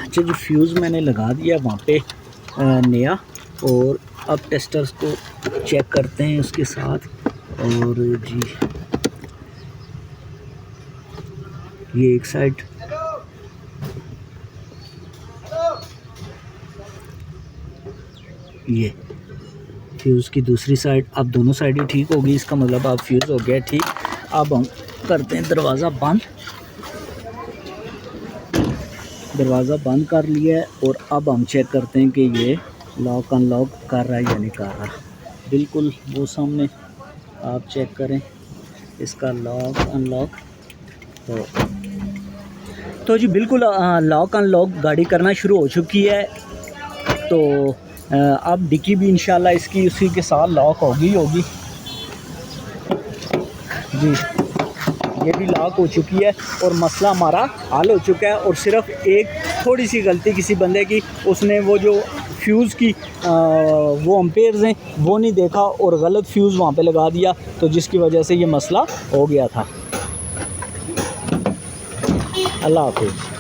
अच्छा जी, फ्यूज़ मैंने लगा दिया वहाँ पे नया। और अब टेस्टर्स को चेक करते हैं उसके साथ। और जी ये एक साइड, ये फ्यूज़ की दूसरी साइड। अब दोनों साइड ही ठीक होगी, इसका मतलब अब फ्यूज़ हो गया ठीक। अब हम करते हैं दरवाज़ा बंद। दरवाज़ा बंद कर लिया है और अब हम चेक करते हैं कि ये लॉक अनलॉक कर रहा है या नहीं कर रहा। बिल्कुल वो सामने आप चेक करें इसका लॉक अनलॉक। तो जी बिल्कुल लॉक अनलॉक गाड़ी करना शुरू हो चुकी है। तो अब डिक्की भी इंशाल्लाह इसकी उसी के साथ लॉक होगी जी। ये भी लॉक हो चुकी है और मसला हमारा हल हो चुका है। और सिर्फ एक थोड़ी सी गलती किसी बंदे की, उसने वो जो फ्यूज़ की वो एम्पेयर्स हैं वो नहीं देखा और गलत फ्यूज़ वहाँ पे लगा दिया, तो जिसकी वजह से ये मसला हो गया था। अल्लाह हाफ़िज़।